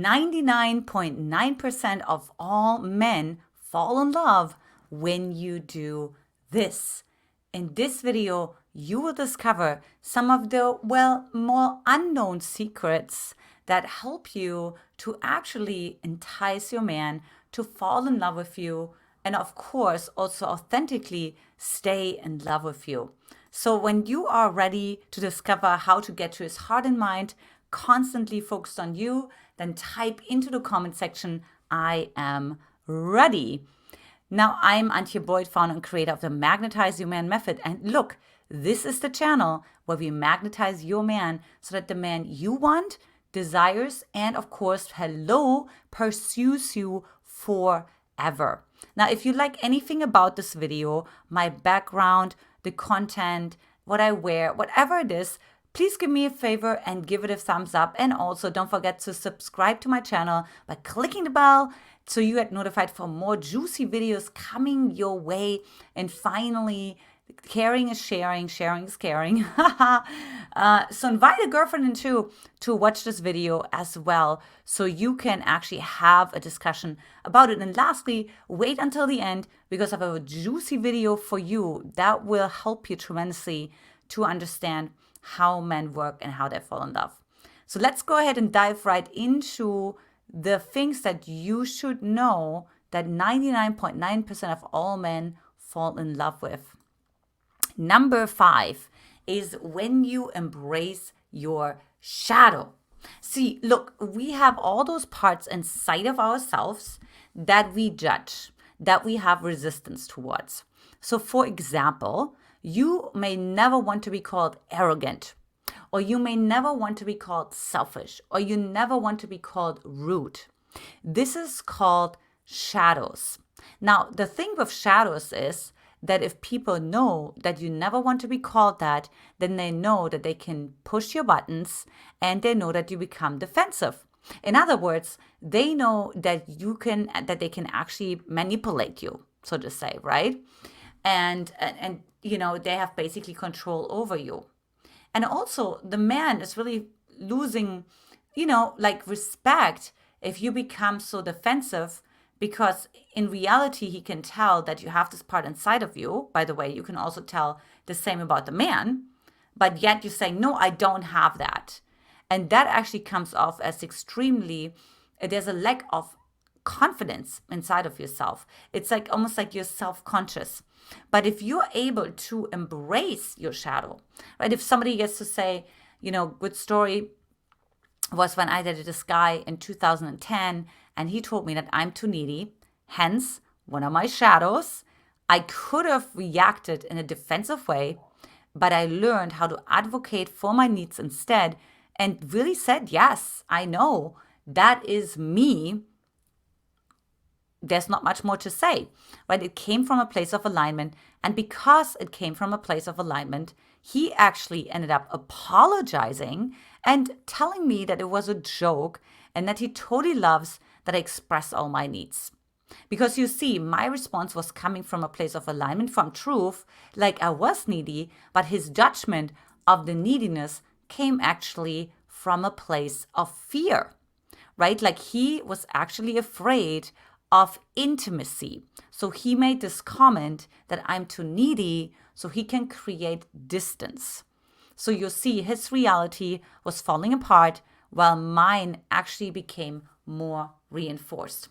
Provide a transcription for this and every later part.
99.9% of all men fall in love when you do this. In this video, you will discover some of the, more unknown secrets that help you to actually entice your man to fall in love with you, and of course, also authentically stay in love with you. So when you are ready to discover how to get to his heart and mind, constantly focused on you, then type into the comment section, I am ready. Now, I'm Antia, founder and creator of the Magnetize Your Man method. And look, this is the channel where we magnetize your man so that the man you want, desires, and of course, pursues you forever. Now, if you like anything about this video, my background, the content, what I wear, whatever it is, please give me a favor and give it a thumbs up. And also don't forget to subscribe to my channel by clicking the bell so you get notified for more juicy videos coming your way. And finally, caring is sharing, sharing is caring. So invite a girlfriend in too to watch this video as well, so you can actually have a discussion about it. And lastly, wait until the end because I have a juicy video for you that will help you tremendously to understand how men work and how they fall in love. So let's go ahead and dive right into the things that you should know that 99.9% of all men fall in love with. Number 5 is when you embrace your shadow. See, look, we have all those parts inside of ourselves that we judge, that we have resistance towards. So for example, you may never want to be called arrogant, or you may never want to be called selfish, or you never want to be called rude. This is called shadows. Now, the thing with shadows is that if people know that you never want to be called that, then they know that they can push your buttons and they know that you become defensive. In other words, they know that they can actually manipulate you, so to say, right? And you know, they have basically control over you. And also the man is really losing, like respect if you become so defensive, because in reality, he can tell that you have this part inside of you. By the way, you can also tell the same about the man, but yet you say, no, I don't have that. And that actually comes off as there's a lack of confidence inside of yourself. It's like almost like you're self-conscious. But if you're able to embrace your shadow, right? If somebody gets to say, good story was when I dated this guy in 2010, and he told me that I'm too needy, hence one of my shadows. I could have reacted in a defensive way, but I learned how to advocate for my needs instead and really said, yes, I know that is me. There's not much more to say, right? It came from a place of alignment. And because it came from a place of alignment, he actually ended up apologizing and telling me that it was a joke and that he totally loves that I express all my needs. Because you see, my response was coming from a place of alignment, from truth, like I was needy, but his judgment of the neediness came actually from a place of fear, right? Like he was actually afraid of intimacy. So he made this comment that I'm too needy, so he can create distance. So you see, his reality was falling apart while mine actually became more reinforced.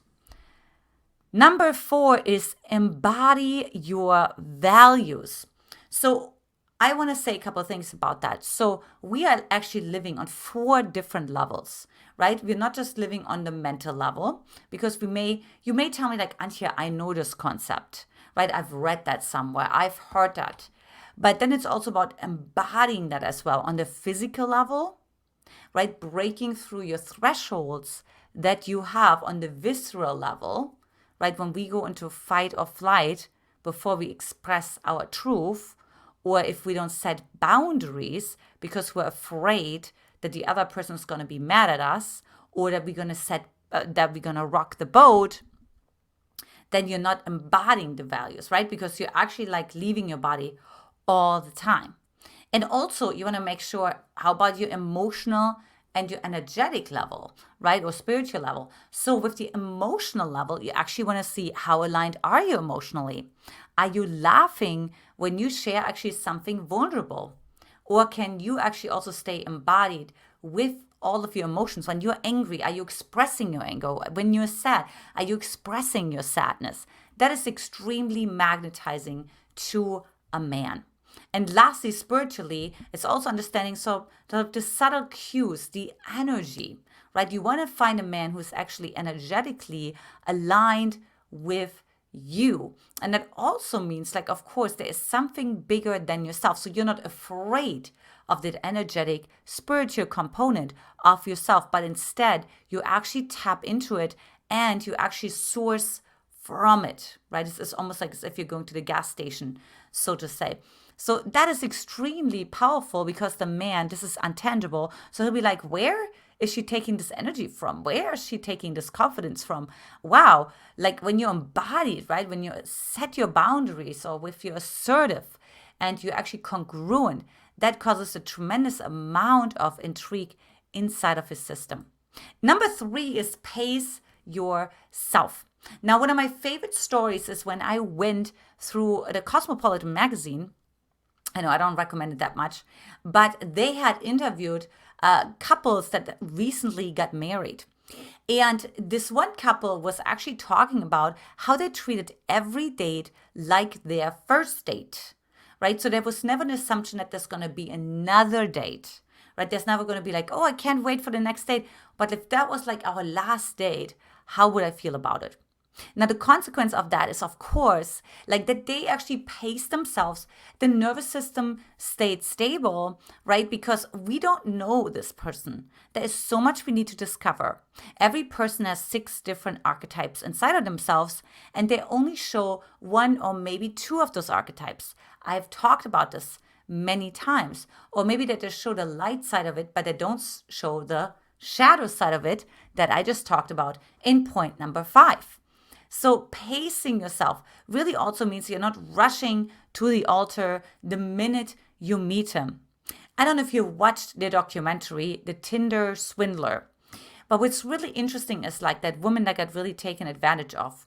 Number 4 is embody your values. So I want to say a couple of things about that. So we are actually living on 4 different levels, right? We're not just living on the mental level, because you may tell me like, Antia, I know this concept, right? I've read that somewhere. I've heard that. But then it's also about embodying that as well on the physical level, right? Breaking through your thresholds that you have on the visceral level, right? When we go into fight or flight before we express our truth, or if we don't set boundaries because we're afraid that the other person is going to be mad at us, or that we're going to rock the boat, then you're not embodying the values, right? Because you're actually like leaving your body all the time. And also you want to make sure, how about your emotional and your energetic level, right? Or spiritual level. So with the emotional level, you actually want to see how aligned are you emotionally? Are you laughing when you share actually something vulnerable? Or can you actually also stay embodied with all of your emotions? When you're angry, are you expressing your anger? When you're sad, are you expressing your sadness? That is extremely magnetizing to a man. And lastly, spiritually, it's also understanding the subtle cues, the energy, right? You want to find a man who's actually energetically aligned with you. And that also means, like, of course, there is something bigger than yourself. So you're not afraid of that energetic spiritual component of yourself, but instead you actually tap into it and you actually source from it, right? It's almost like as if you're going to the gas station, so to say. So that is extremely powerful because the man, this is untangible. So he'll be like, where is she taking this energy from? Where is she taking this confidence from? Wow. Like when you're embodied, right? When you set your boundaries or if you're assertive and you're actually congruent, that causes a tremendous amount of intrigue inside of his system. Number 3 is pace yourself. Now, one of my favorite stories is when I went through the Cosmopolitan magazine. I know I don't recommend it that much, but they had interviewed couples that recently got married. And this one couple was actually talking about how they treated every date like their first date, right? So there was never an assumption that there's going to be another date, right? There's never going to be like, oh, I can't wait for the next date. But if that was like our last date, how would I feel about it? Now, the consequence of that is, of course, like that they actually pace themselves. The nervous system stayed stable, right? Because we don't know this person. There is so much we need to discover. Every person has 6 different archetypes inside of themselves, and they only show 1 or maybe 2 of those archetypes. I've talked about this many times. Or maybe they just show the light side of it, but they don't show the shadow side of it that I just talked about in point number 5. So pacing yourself really also means you're not rushing to the altar the minute you meet him. I don't know if you watched the documentary, The Tinder Swindler, but what's really interesting is like that woman that got really taken advantage of.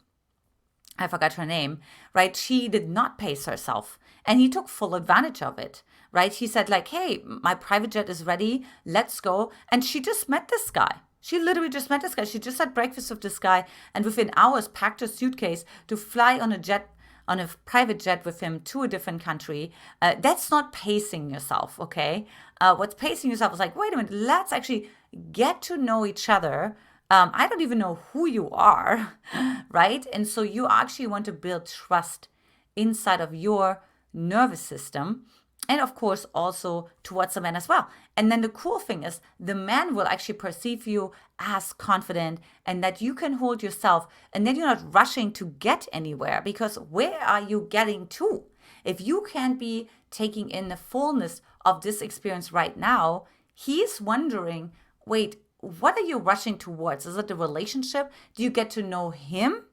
I forgot her name, right? She did not pace herself and he took full advantage of it, right? He said like, hey, my private jet is ready. Let's go. And she just met this guy. She literally just met this guy. She just had breakfast with this guy and within hours packed her suitcase to fly on a private jet with him to a different country. That's not pacing yourself, okay? What's pacing yourself is like, wait a minute, let's actually get to know each other. I don't even know who you are, right? And so you actually want to build trust inside of your nervous system and of course also towards the man as well. And then the cool thing is the man will actually perceive you as confident and that you can hold yourself and then you're not rushing to get anywhere because where are you getting to? If you can't be taking in the fullness of this experience right now, he's wondering, wait, what are you rushing towards? Is it a relationship? Do you get to know him?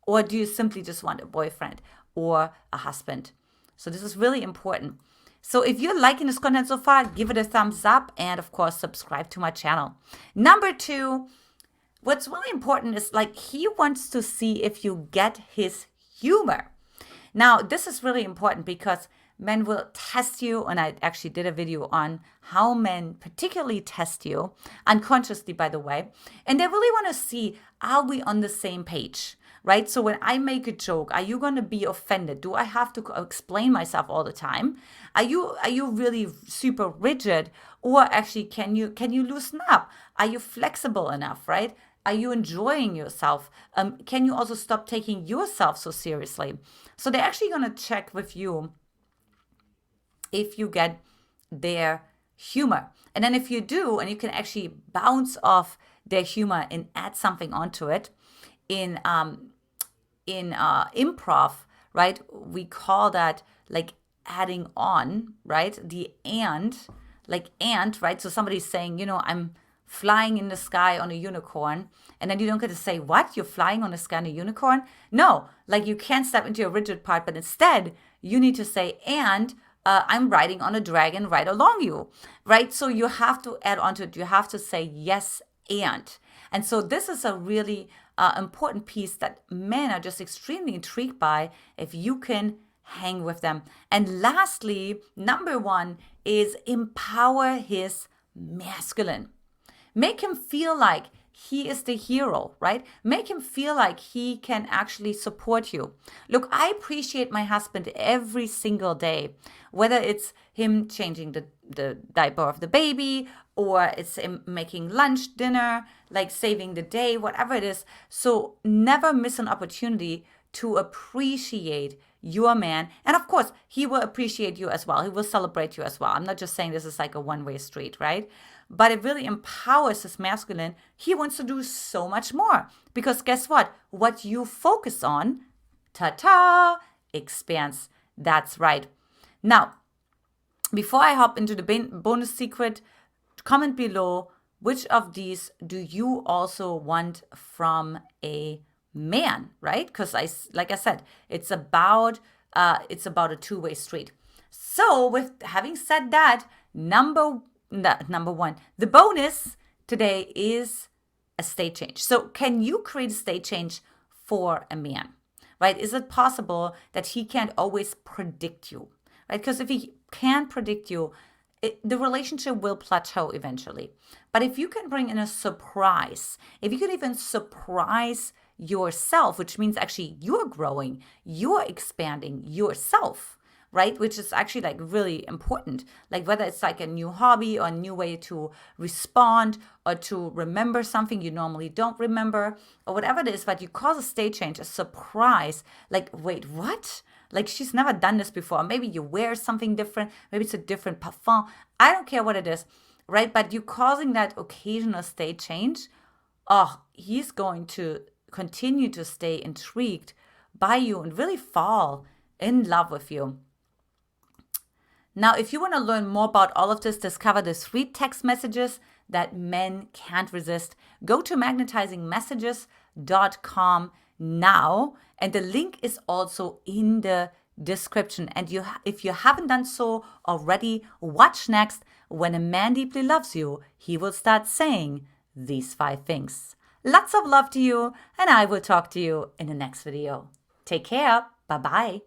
Or do you simply just want a boyfriend or a husband? So this is really important. So if you're liking this content so far, give it a thumbs up and of course, subscribe to my channel. Number 2, what's really important is like he wants to see if you get his humor. Now, this is really important because men will test you, and I actually did a video on how men particularly test you, unconsciously, by the way, and they really want to see, are we on the same page, right? So when I make a joke, are you going to be offended? Do I have to explain myself all the time? Are you really super rigid, or actually can you loosen up? Are you flexible enough, right? Are you enjoying yourself? Can you also stop taking yourself so seriously? So they're actually going to check with you if you get their humor. And then if you do, and you can actually bounce off their humor and add something onto it in improv, right? We call that like adding on, right? The and, like and, right? So somebody's saying, you know, I'm flying in the sky on a unicorn. And then you don't get to say, what? You're flying on the sky on a unicorn? No, like you can't step into your rigid part, but instead you need to say, and I'm riding on a dragon right along you, right? So you have to add on to it. You have to say yes and so this is a really important piece that men are just extremely intrigued by if you can hang with them. And lastly, number one is empower his masculine. Make him feel like he is the hero, right? Make him feel like he can actually support you. Look, I appreciate my husband every single day, whether it's him changing the diaper of the baby or it's him making lunch, dinner, like saving the day, whatever it is. So never miss an opportunity to appreciate your man. And of course, he will appreciate you as well. He will celebrate you as well. I'm not just saying this is like a one-way street, right? But it really empowers his masculine. He wants to do so much more because guess what? What you focus on, ta-ta, expands. That's right. Now, before I hop into the bonus secret, comment below which of these do you also want from a man, right? Because like I said, it's about a two-way street. So with having said that, number one, the bonus today is a state change. So can you create a state change for a man, right? Is it possible that he can't always predict you, right? Because if he can't predict you, the relationship will plateau eventually. But if you can bring in a surprise, if you could even surprise yourself, which means actually you're growing, you're expanding yourself, right? Which is actually like really important. Like whether it's like a new hobby or a new way to respond or to remember something you normally don't remember or whatever it is, but you cause a state change, a surprise, like, wait, what? Like she's never done this before. Maybe you wear something different. Maybe it's a different parfum. I don't care what it is, right? But you causing that occasional state change, oh, he's going to continue to stay intrigued by you and really fall in love with you. Now, if you want to learn more about all of this, discover the 3 text messages that men can't resist, go to magnetizingmessages.com now. And the link is also in the description. And if you haven't done so already, watch next. When a man deeply loves you, he will start saying these 5 things. Lots of love to you, and I will talk to you in the next video. Take care. Bye-bye.